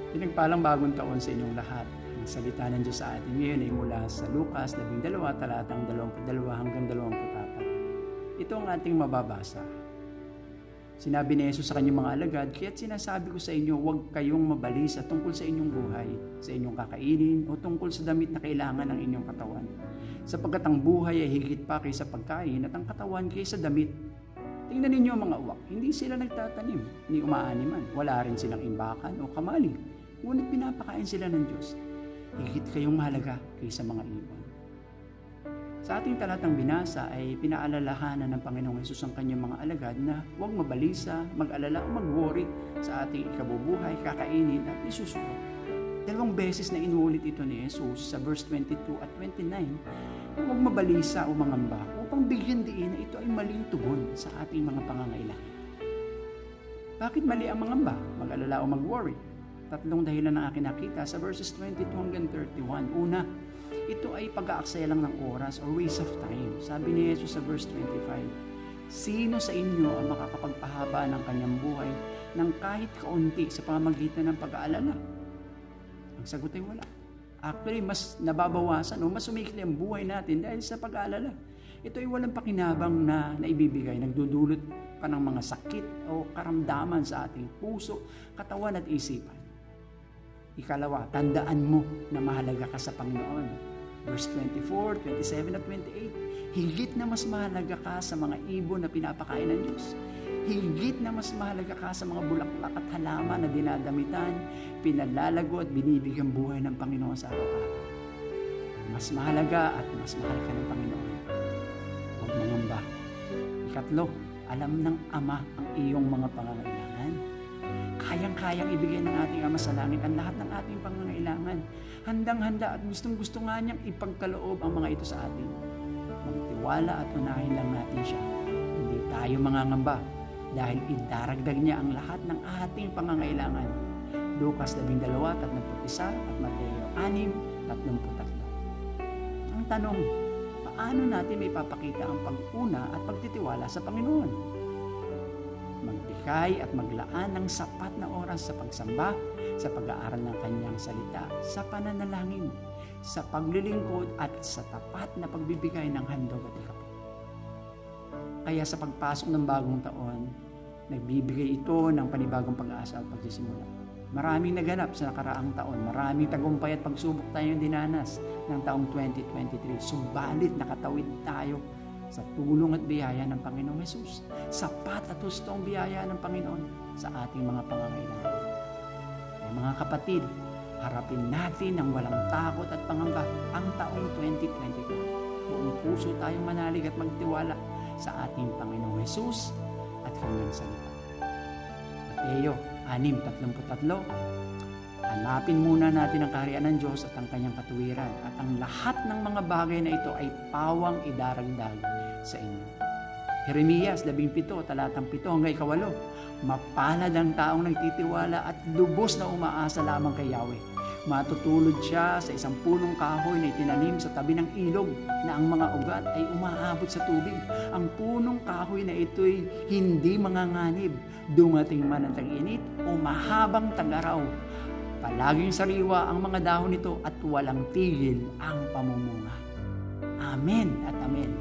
Pinagpalang bagong taon sa inyong lahat. Ang salita ng Diyos sa atin ngayon ay mula sa Lucas 12, talatang 22 hanggang 24. Ito ang ating mababasa. Sinabi ni Jesus sa kanyang mga alagad, "Kaya't sinasabi ko sa inyo, huwag kayong mabalisa tungkol sa inyong buhay, sa inyong kakainin, o tungkol sa damit na kailangan ng inyong katawan. Sapagkat ang buhay ay higit pa kaysa pagkain at ang katawan kaysa damit. Tingnan ninyo ang mga uwak, hindi sila nagtatanim, ni umaaniman, wala rin silang imbakan o kamalig, ngunit pinapakain sila ng Diyos. Higit kayong mahalaga kaysa mga ibon." Sa ating talatang binasa ay pinaalalahanan ng Panginoong Hesus ang kanyang mga alagad na huwag mabalisa, mag-alala o mag-worry sa ating ikabubuhay, kakainin at isusunod. 2 beses na inuulit ito ni Jesus sa verse 22 at 29 na huwag mabalisa o mangamba upang bigyan diin na ito ay maling tugon sa ating mga pangangailangan. Bakit mali ang mangamba, mag-alala o mag-worry? 3 dahilan ang akin nakita sa verses 22 hanggang 31. Una, ito ay pag-aaksaya lang ng oras or waste of time. Sabi ni Jesus sa verse 25, "Sino sa inyo ang makakapagpahaba ng kanyang buhay ng kahit kaunti sa pamamagitan ng pag-aalala?" Ang sagot ay wala. Actually, mas nababawasan o mas sumikli ang buhay natin dahil sa pag-aalala. Ito ay walang pakinabang na naibibigay, nagdudulot pa ng mga sakit o karamdaman sa ating puso, katawan at isipan. Ikalawa, tandaan mo na mahalaga ka sa Panginoon. Verse 24, 27 at 28, higit na mas mahalaga ka sa mga ibon na pinapakain ng Diyos. Higit na mas mahalaga ka sa mga bulaklak at halaman na dinadamitan, pinalalago at binibigyan buhay ng Panginoon sa araw-araw. Mas mahalaga at mas mahal ka ng Panginoon. Huwag mangamba. Ikatlo, alam ng Ama ang iyong mga pangangailangan. Kayang-kayang ibigay ng ating Ama sa langit ang lahat ng ating pangangailangan. Handang-handa at gustong-gusto nga niyang ipagkaloob ang mga ito sa atin. Magtiwala at unahin lang natin siya. Hindi tayo mangangamba dahil idaragdag niya ang lahat ng ating pangangailangan. Lucas 12:31 at Mateo 6:33. Ang tanong, paano natin may papakita ang pag-una at pagtitiwala sa Panginoon? Magbigay at maglaan ng sapat na oras sa pagsamba, sa pag-aaral ng kanyang salita, sa pananalangin, sa paglilingkod at sa tapat na pagbibigay ng handog at ikapag. Kaya sa pagpasok ng bagong taon, nagbibigay ito ng panibagong pag-asa at pagsisimula. Maraming naganap sa nakaraang taon, maraming tagumpay at pagsubok tayong dinanas ng taong 2023. Subalit nakatawid tayo sa tulong at biyaya ng Panginoong Hesus. Sapat at hustong biyaya ng Panginoon sa ating mga pangangailangan. Kaya mga kapatid, harapin natin ng walang takot at pangamba ang taong 2024. Buong puso tayong manalig at magtiwala sa ating Panginoong Hesus at kanyang salita. Mateo 6:33, hanapin muna natin ang kaharian ng Diyos at ang kanyang katuwiran, at ang lahat ng mga bagay na ito ay pawang idaragdag sa inyo. Jeremias 17, talatang 7 hanggang 8, mapalad ang taong nagtitiwala at lubos na umaasa lamang kay Yahweh. Matutulod siya sa isang punong kahoy na itinanim sa tabi ng ilog na ang mga ugat ay umaabot sa tubig. Ang punong kahoy na ito'y hindi manganganib, dumating man ang tag-init o mahabang tag-araw. Palaging sariwa ang mga dahon nito at walang tigil ang pamumunga. Amen at amen.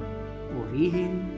Purihin